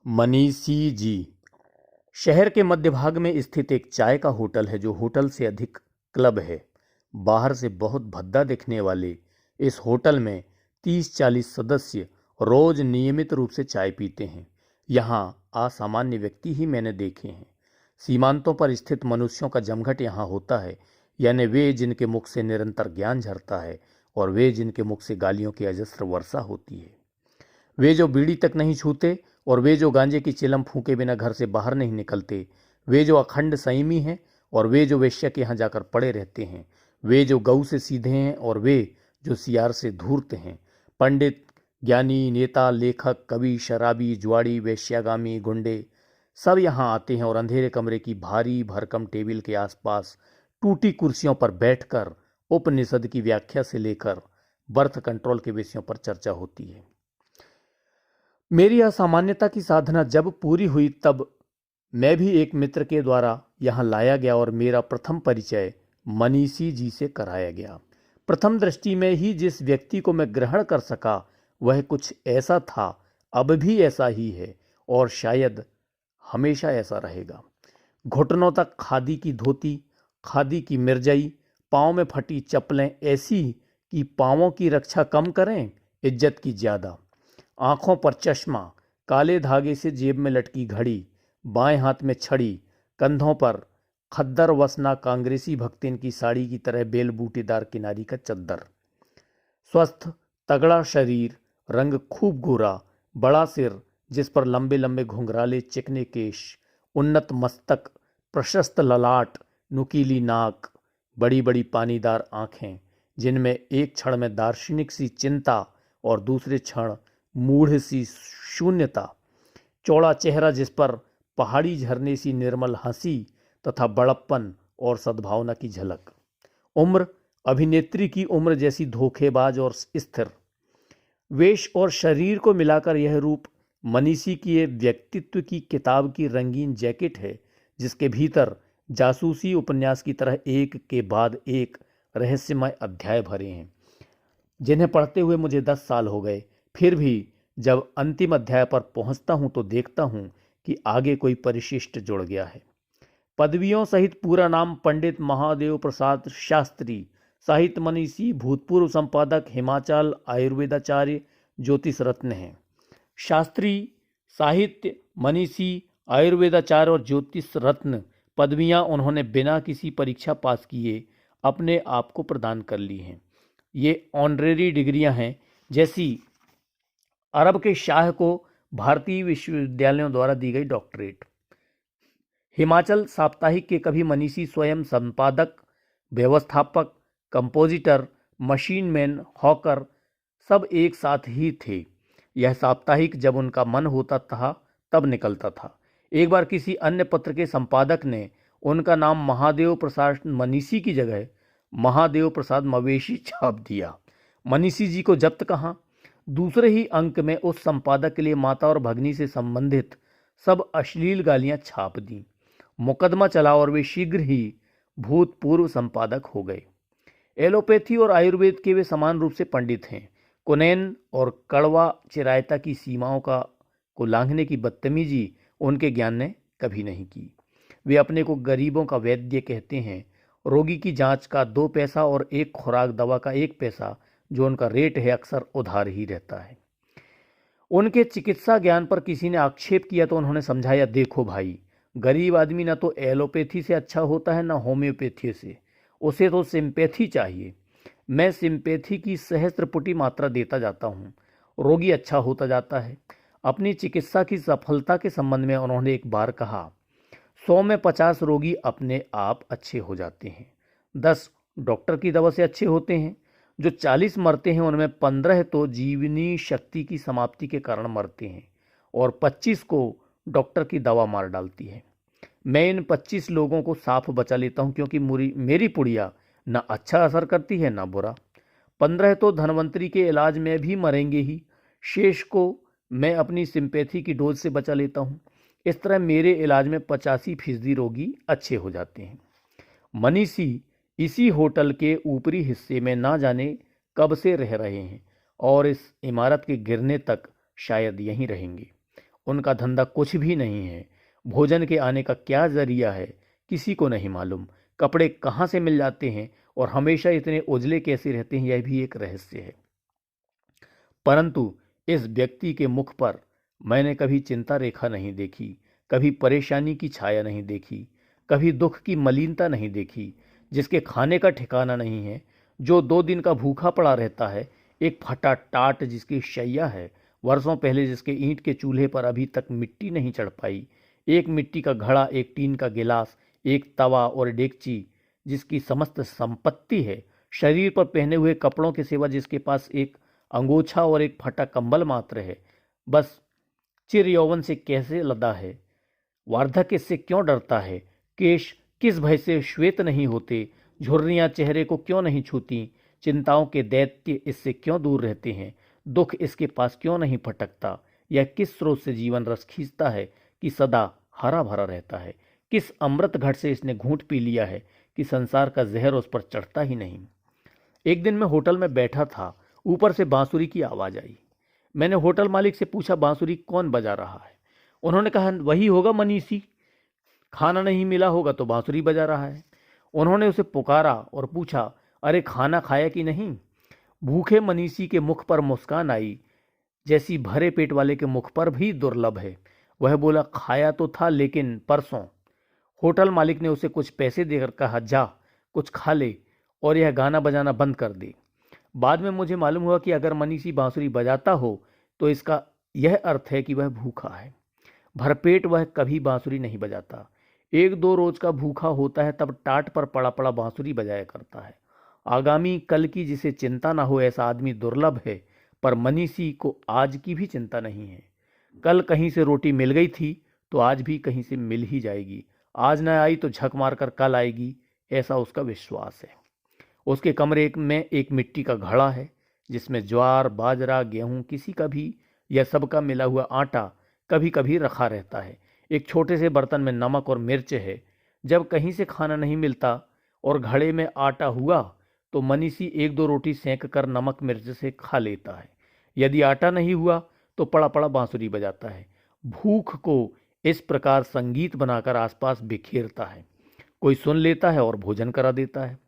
मनीषी जी शहर के मध्य भाग में स्थित एक चाय का होटल है जो होटल से अधिक क्लब है। बाहर से बहुत भद्दा दिखने वाले इस होटल में 30-40 सदस्य रोज नियमित रूप से चाय पीते हैं। यहाँ असामान्य व्यक्ति ही मैंने देखे हैं। सीमांतों पर स्थित मनुष्यों का जमघट यहाँ होता है, यानी वे जिनके मुख से निरंतर ज्ञान झरता है और वे जिनके मुख से गालियों की अजस्र वर्षा होती है। वे जो बीड़ी तक नहीं छूते और वे जो गांजे की चिलम फूके बिना घर से बाहर नहीं निकलते। वे जो अखंड संयमी हैं और वे जो वेश्या के यहाँ जाकर पड़े रहते हैं। वे जो गऊ से सीधे हैं और वे जो सियार से धूर्त हैं। पंडित, ज्ञानी, नेता, लेखक, कवि, शराबी, जुआड़ी, वेश्यागामी, गुंडे सब यहाँ आते हैं और अंधेरे कमरे की भारी भरकम टेबल के आसपास टूटी कुर्सियों पर बैठकर उपनिषद की व्याख्या से लेकर बर्थ कंट्रोल के विषयों पर चर्चा होती है। मेरी असामान्यता की साधना जब पूरी हुई तब मैं भी एक मित्र के द्वारा यहाँ लाया गया और मेरा प्रथम परिचय मनीषी जी से कराया गया। प्रथम दृष्टि में ही जिस व्यक्ति को मैं ग्रहण कर सका वह कुछ ऐसा था, अब भी ऐसा ही है और शायद हमेशा ऐसा रहेगा। घुटनों तक खादी की धोती, खादी की मिर्जई, पाँव में फटी चप्पलें ऐसी कि पाँवों की रक्षा कम करें, इज्जत की ज़्यादा। आंखों पर चश्मा, काले धागे से जेब में लटकी घड़ी, बाएं हाथ में छड़ी, कंधों पर खद्दर वसना कांग्रेसी भक्तिन की साड़ी की तरह बेल बूटीदार किनारी का चद्दर। स्वस्थ तगड़ा शरीर, रंग खूब गोरा, बड़ा सिर जिस पर लंबे लंबे घुंघराले चिकने केश, उन्नत मस्तक, प्रशस्त ललाट, नुकीली नाक, बड़ी बड़ी पानीदार आंखें जिनमें एक क्षण में दार्शनिक सी चिंता और दूसरे क्षण मूढ़ सी शून्यता, चौड़ा चेहरा जिस पर पहाड़ी झरने सी निर्मल हंसी तथा बड़प्पन और सद्भावना की झलक। उम्र अभिनेत्री की उम्र जैसी धोखेबाज और स्थिर। वेश और शरीर को मिलाकर यह रूप मनीषी की व्यक्तित्व की किताब की रंगीन जैकेट है जिसके भीतर जासूसी उपन्यास की तरह एक के बाद एक रहस्यमय अध्याय भरे हैं जिन्हें पढ़ते हुए मुझे 10 साल हो गए। फिर भी जब अंतिम अध्याय पर पहुंचता हूं तो देखता हूं कि आगे कोई परिशिष्ट जुड़ गया है। पदवियों सहित पूरा नाम पंडित महादेव प्रसाद शास्त्री, साहित्य मनीषी, भूतपूर्व संपादक, हिमाचल आयुर्वेदाचार्य, ज्योतिष रत्न है। शास्त्री, साहित्य मनीषी, आयुर्वेदाचार्य और ज्योतिष रत्न पदवियां उन्होंने बिना किसी परीक्षा पास किए अपने आप को प्रदान कर ली हैं। ये ऑनरेरी डिग्रियां हैं जैसी अरब के शाह को भारतीय विश्वविद्यालयों द्वारा दी गई डॉक्टरेट। हिमाचल साप्ताहिक के कभी मनीषी स्वयं संपादक, व्यवस्थापक, कंपोजिटर, मशीन मैन, हॉकर सब एक साथ ही थे। यह साप्ताहिक जब उनका मन होता था तब निकलता था। एक बार किसी अन्य पत्र के संपादक ने उनका नाम महादेव प्रसाद मनीषी की जगह महादेव प्रसाद मवेशी छाप दिया। मनीषी जी को जब्त कहाँ। दूसरे ही अंक में उस संपादक के लिए माता और भगनी से संबंधित सब अश्लील गालियां छाप दी। मुकदमा चला और वे शीघ्र ही भूतपूर्व संपादक हो गए। एलोपैथी और आयुर्वेद के वे समान रूप से पंडित हैं। कुनैन और कड़वा चिरायता की सीमाओं को लांघने की बदतमीजी उनके ज्ञान ने कभी नहीं की। वे अपने को गरीबों का वैद्य कहते हैं। रोगी की जांच का 2 पैसा और एक खुराक दवा का 1 पैसा जो उनका रेट है अक्सर उधार ही रहता है। उनके चिकित्सा ज्ञान पर किसी ने आक्षेप किया तो उन्होंने समझाया, देखो भाई, गरीब आदमी ना तो एलोपैथी से अच्छा होता है ना होम्योपैथी से, उसे तो सिंपैथी चाहिए। मैं सिंपैथी की सहस्त्रपुटी मात्रा देता जाता हूँ, रोगी अच्छा होता जाता है। अपनी चिकित्सा की सफलता के संबंध में उन्होंने एक बार कहा, 100 में 50 रोगी अपने आप अच्छे हो जाते हैं, 10 डॉक्टर की दवा से अच्छे होते हैं। जो 40 मरते हैं उनमें 15 तो जीवनी शक्ति की समाप्ति के कारण मरते हैं और 25 को डॉक्टर की दवा मार डालती है। मैं इन 25 लोगों को साफ बचा लेता हूं क्योंकि मेरी पुड़िया ना अच्छा असर करती है ना बुरा। 15 तो धनवंतरी के इलाज में भी मरेंगे ही, शेष को मैं अपनी सिंपैथी की डोज से बचा लेता हूं। इस तरह मेरे इलाज में 85% रोगी अच्छे हो जाते हैं। मनीषी इसी होटल के ऊपरी हिस्से में ना जाने कब से रह रहे हैं और इस इमारत के गिरने तक शायद यहीं रहेंगे। उनका धंधा कुछ भी नहीं है। भोजन के आने का क्या जरिया है किसी को नहीं मालूम। कपड़े कहाँ से मिल जाते हैं और हमेशा इतने उजले कैसे रहते हैं, यह भी एक रहस्य है। परंतु इस व्यक्ति के मुख पर मैंने कभी चिंता रेखा नहीं देखी, कभी परेशानी की छाया नहीं देखी, कभी दुख की मलिनता नहीं देखी। जिसके खाने का ठिकाना नहीं है, जो 2 दिन का भूखा पड़ा रहता है, एक फटा टाट जिसकी शैया है, वर्षों पहले जिसके ईंट के चूल्हे पर अभी तक मिट्टी नहीं चढ़ पाई, एक मिट्टी का घड़ा, एक टीन का गिलास, एक तवा और डेगची जिसकी समस्त संपत्ति है, शरीर पर पहने हुए कपड़ों के सिवा जिसके पास एक अंगोछा और एक फटा कंबल मात्र है, बस चिर यौवन से कैसे लदा है, वार्धक्य से क्यों डरता है, केश किस भय से श्वेत नहीं होते, झुर्रियां चेहरे को क्यों नहीं छूती, चिंताओं के दैत्य इससे क्यों दूर रहते हैं, दुख इसके पास क्यों नहीं फटकता, यह किस स्रोत से जीवन रस खींचता है कि सदा हरा भरा रहता है, किस अमृत घट से इसने घूंट पी लिया है कि संसार का जहर उस पर चढ़ता ही नहीं। एक दिन मैं होटल में बैठा था, ऊपर से बांसुरी की आवाज़ आई। मैंने होटल मालिक से पूछा, बांसुरी कौन बजा रहा है? उन्होंने कहा, वही होगा मनीषी, खाना नहीं मिला होगा तो बांसुरी बजा रहा है। उन्होंने उसे पुकारा और पूछा, अरे खाना खाया कि नहीं? भूखे मनीषी के मुख पर मुस्कान आई, जैसी भरे पेट वाले के मुख पर भी दुर्लभ है। वह बोला, खाया तो था लेकिन परसों। होटल मालिक ने उसे कुछ पैसे देकर कहा, जा कुछ खा ले और यह गाना बजाना बंद कर दे। बाद में मुझे मालूम हुआ कि अगर मनीषी बांसुरी बजाता हो तो इसका यह अर्थ है कि वह भूखा है। भरपेट वह कभी बांसुरी नहीं बजाता। 1-2 रोज का भूखा होता है तब टाट पर पड़ा पड़ा बांसुरी बजाया करता है। आगामी कल की जिसे चिंता ना हो ऐसा आदमी दुर्लभ है, पर मनीषी को आज की भी चिंता नहीं है। कल कहीं से रोटी मिल गई थी तो आज भी कहीं से मिल ही जाएगी। आज न आई तो झक मारकर कल आएगी, ऐसा उसका विश्वास है। उसके कमरे में एक मिट्टी का घड़ा है जिसमें ज्वार, बाजरा, गेहूं, किसी का भी या सबका मिला हुआ आटा कभी कभी रखा रहता है। एक छोटे से बर्तन में नमक और मिर्च है। जब कहीं से खाना नहीं मिलता और घड़े में आटा हुआ तो मनीषी 1-2 रोटी सेंक कर नमक मिर्च से खा लेता है। यदि आटा नहीं हुआ तो पड़ा पड़ा बांसुरी बजाता है। भूख को इस प्रकार संगीत बनाकर आसपास बिखेरता है। कोई सुन लेता है और भोजन करा देता है।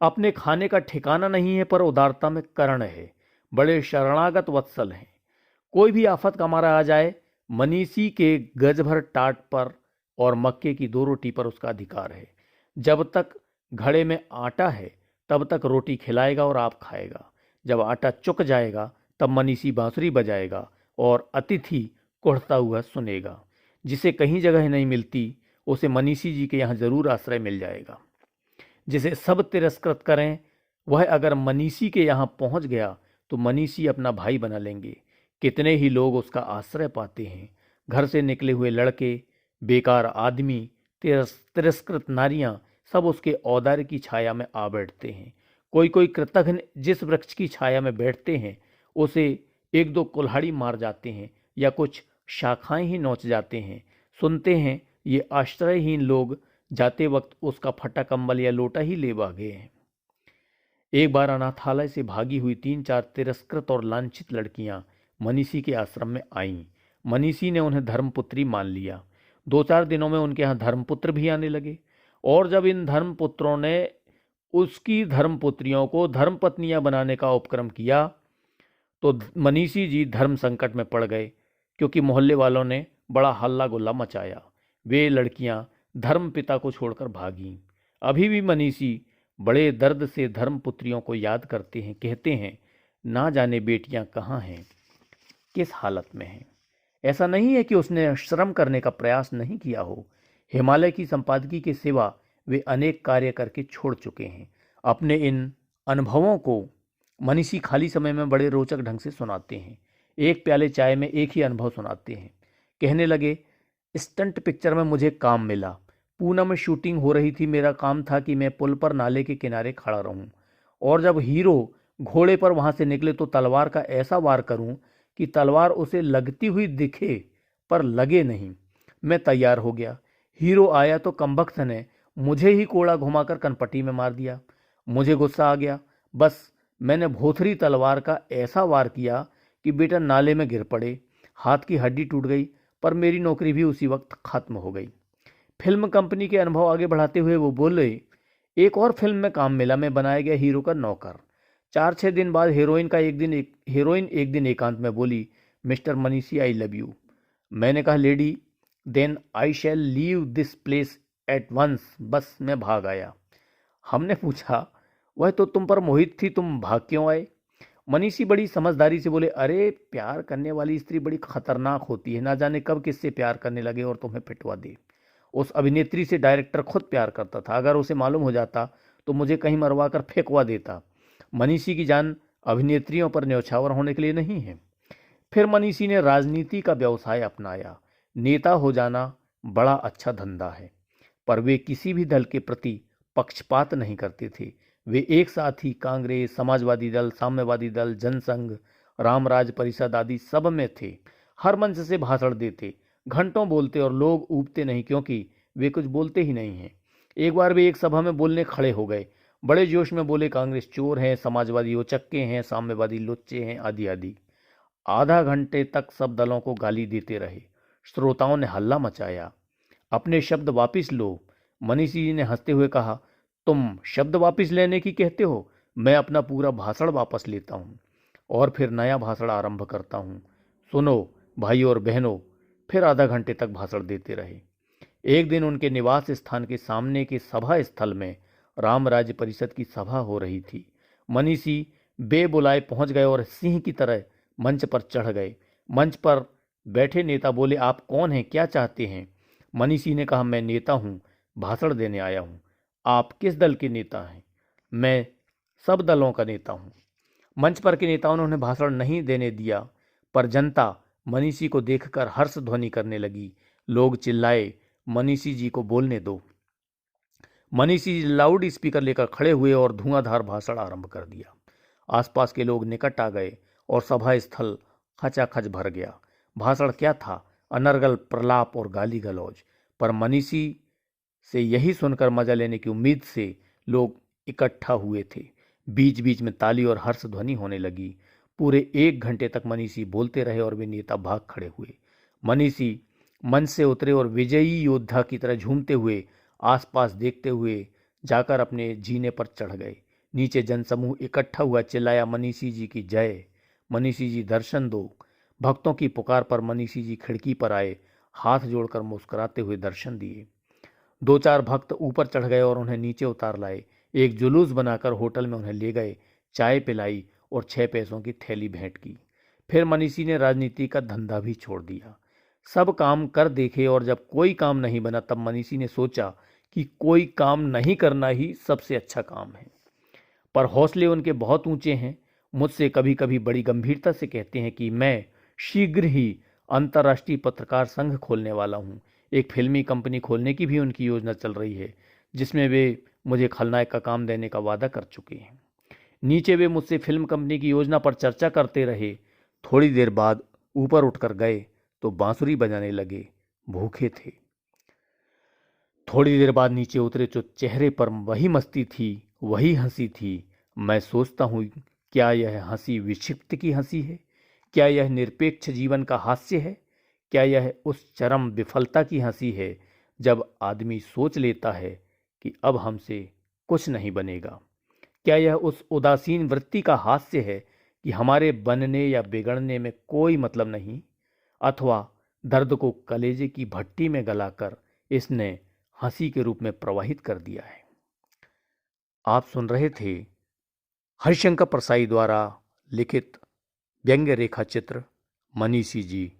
अपने खाने का ठिकाना नहीं है पर उदारता में कर्ण है, बड़े शरणागत वत्सल हैं। कोई भी आफत का मारा आ जाए, मनीषी के गज भर टाट पर और मक्के की 2 रोटी पर उसका अधिकार है। जब तक घड़े में आटा है तब तक रोटी खिलाएगा और आप खाएगा। जब आटा चुक जाएगा तब मनीषी बांसुरी बजाएगा और अतिथि कुढ़ता हुआ सुनेगा। जिसे कहीं जगह नहीं मिलती उसे मनीषी जी के यहाँ जरूर आश्रय मिल जाएगा। जिसे सब तिरस्कृत करें, वह अगर मनीषी के यहाँ पहुँच गया तो मनीषी अपना भाई बना लेंगे। कितने ही लोग उसका आश्रय पाते हैं। घर से निकले हुए लड़के, बेकार आदमी, तिरस्कृत नारियां सब उसके औदार्य की छाया में आ बैठते हैं। कोई कोई कृतघ्न जिस वृक्ष की छाया में बैठते हैं उसे 1-2 कुल्हाड़ी मार जाते हैं या कुछ शाखाएं ही नोच जाते हैं। सुनते हैं ये आश्रयहीन लोग जाते वक्त उसका फटा कंबल या लोटा ही ले भागे हैं। एक बार अनाथालय से भागी हुई 3-4 तिरस्कृत और लांछित लड़कियां मनीषी के आश्रम में आईं। मनीषी ने उन्हें धर्मपुत्री मान लिया। 2-4 दिनों में उनके यहाँ धर्मपुत्र भी आने लगे और जब इन धर्मपुत्रों ने उसकी धर्मपुत्रियों को धर्मपत्नियां बनाने का उपक्रम किया तो मनीषी जी धर्म संकट में पड़ गए, क्योंकि मोहल्ले वालों ने बड़ा हल्ला गुल्ला मचाया। वे लड़कियां धर्मपिता को छोड़कर भागीं। अभी भी मनीषी बड़े दर्द से धर्मपुत्रियों को याद करते हैं, कहते हैं, ना जाने बेटियां कहाँ हैं, किस हालत में हैं। ऐसा नहीं है कि उसने श्रम करने का प्रयास नहीं किया हो। हिमालय की संपादकी के सिवा वे अनेक कार्य करके छोड़ चुके हैं। अपने इन अनुभवों को मनीषी खाली समय में बड़े रोचक ढंग से सुनाते हैं। एक प्याले चाय में एक ही अनुभव सुनाते हैं। कहने लगे, स्टंट पिक्चर में मुझे काम मिला। पूना में शूटिंग हो रही थी। मेरा काम था कि मैं पुल पर नाले के किनारे खड़ा रहूं और जब हीरो घोड़े पर वहां से निकले तो तलवार का ऐसा वार करूं कि तलवार उसे लगती हुई दिखे पर लगे नहीं। मैं तैयार हो गया। हीरो आया तो कमबख्त ने मुझे ही कोड़ा घुमाकर कनपट्टी में मार दिया। मुझे गुस्सा आ गया। बस मैंने भोथरी तलवार का ऐसा वार किया कि बेटा नाले में गिर पड़े। हाथ की हड्डी टूट गई, पर मेरी नौकरी भी उसी वक्त खत्म हो गई। फिल्म कंपनी के अनुभव आगे बढ़ाते हुए वो बोले, एक और फिल्म में काम मिला, मैं बनाया गया हीरो का नौकर। 4-6 दिन बाद हीरोइन एक दिन एकांत में बोली, mister Manishi I love you. मैंने कहा, lady then I shall leave this place at once. बस मैं भाग आया। हमने पूछा, वह तो तुम पर मोहित थी, तुम भाग क्यों आए? मनीषी बड़ी समझदारी से बोले, अरे प्यार करने वाली स्त्री बड़ी खतरनाक होती है, ना जाने कब किससे प्यार करने लगे और तुम्हें पिटवा दे। उस अभिनेत्री से डायरेक्टर खुद प्यार करता था, अगर उसे मालूम हो जाता तो मुझे कहीं मरवा कर फेंकवा देता। मनीषी की जान अभिनेत्रियों पर न्यौछावर होने के लिए नहीं है। फिर मनीषी ने राजनीति का व्यवसाय अपनाया। नेता हो जाना बड़ा अच्छा धंधा है, पर वे किसी भी दल के प्रति पक्षपात नहीं करते थे। वे एक साथ ही कांग्रेस, समाजवादी दल, साम्यवादी दल, जनसंघ, रामराज परिषद आदि सब में थे। हर मंच से भाषण देते, घंटों बोलते और लोग ऊबते नहीं, क्योंकि वे कुछ बोलते ही नहीं हैं। एक बार वे एक सभा में बोलने खड़े हो गए। बड़े जोश में बोले, कांग्रेस चोर हैं, समाजवादी उचक्के हैं, साम्यवादी लुच्चे हैं, आदि आदि। आधा घंटे तक सब दलों को गाली देते रहे। श्रोताओं ने हल्ला मचाया। अपने शब्द वापिस लो। मनीषी जी ने हंसते हुए कहा, तुम शब्द वापस लेने की कहते हो, मैं अपना पूरा भाषण वापस लेता हूँ और फिर नया भाषण आरंभ करता हूँ। सुनो भाइयों और बहनों। फिर आधा घंटे तक भाषण देते रहे। एक दिन उनके निवास स्थान के सामने के सभा स्थल में रामराज्य परिषद की सभा हो रही थी। मनीषी बेबुलाए पहुंच गए और सिंह की तरह मंच पर चढ़ गए। मंच पर बैठे नेता बोले, आप कौन हैं, क्या चाहते हैं? मनीषी ने कहा, मैं नेता हूँ, भाषण देने आया हूँ। आप किस दल के नेता हैं? मैं सब दलों का नेता हूँ। मंच पर के नेताओं ने उन्हें भाषण नहीं देने दिया, पर जनता मनीषी को देखकर हर्ष ध्वनि करने लगी। लोग चिल्लाए, मनीषी जी को बोलने दो। मनीषी जी लाउड स्पीकर लेकर खड़े हुए और धुआंधार भाषण आरंभ कर दिया। आसपास के लोग निकट आ गए और सभा स्थल खचाखच भर गया। भाषण क्या था? अनर्गल प्रलाप और गाली गलौज। पर मनीषी से यही सुनकर मजा लेने की उम्मीद से लोग इकट्ठा हुए थे। बीच बीच में ताली और हर्ष ध्वनि होने लगी। पूरे 1 घंटे तक मनीषी बोलते रहे और वे नेता भाग खड़े हुए। मनीषी मंच से उतरे और विजयी योद्धा की तरह झूमते हुए आसपास देखते हुए जाकर अपने जीने पर चढ़ गए। नीचे जनसमूह इकट्ठा हुआ, चिल्लाया, मनीषी जी की जय, मनीषी जी दर्शन दो। भक्तों की पुकार पर मनीषी जी खिड़की पर आए, हाथ जोड़कर मुस्कुराते हुए दर्शन दिए। 2-4 भक्त ऊपर चढ़ गए और उन्हें नीचे उतार लाए। एक जुलूस बनाकर होटल में उन्हें ले गए, चाय पिलाई और 6 पैसों की थैली भेंट की। फिर मनीषी ने राजनीति का धंधा भी छोड़ दिया। सब काम कर देखे और जब कोई काम नहीं बना, तब मनीषी ने सोचा कि कोई काम नहीं करना ही सबसे अच्छा काम है। पर हौसले उनके बहुत ऊंचे हैं। मुझसे कभी कभी बड़ी गंभीरता से कहते हैं कि मैं शीघ्र ही अंतर्राष्ट्रीय पत्रकार संघ खोलने वाला हूं। एक फिल्मी कंपनी खोलने की भी उनकी योजना चल रही है, जिसमें वे मुझे खलनायक का काम देने का वादा कर चुके हैं। नीचे वे मुझसे फिल्म कंपनी की योजना पर चर्चा करते रहे। थोड़ी देर बाद ऊपर उठकर गए तो बांसुरी बजाने लगे। भूखे थे। थोड़ी देर बाद नीचे उतरे तो चेहरे पर वही मस्ती थी, वही हंसी थी। मैं सोचता हूँ, क्या यह हंसी विक्षिप्त की हंसी है? क्या यह निरपेक्ष जीवन का हास्य है? क्या यह उस चरम विफलता की हंसी है जब आदमी सोच लेता है कि अब हमसे कुछ नहीं बनेगा? क्या यह उस उदासीन वृत्ति का हास्य है कि हमारे बनने या बिगड़ने में कोई मतलब नहीं? अथवा दर्द को कलेजे की भट्टी में गलाकर इसने हंसी के रूप में प्रवाहित कर दिया है। आप सुन रहे थे हरिशंकर परसाई द्वारा लिखित व्यंग्य रेखा चित्र मनीषी जी।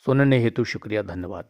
सुनने हेतु शुक्रिया, धन्यवाद।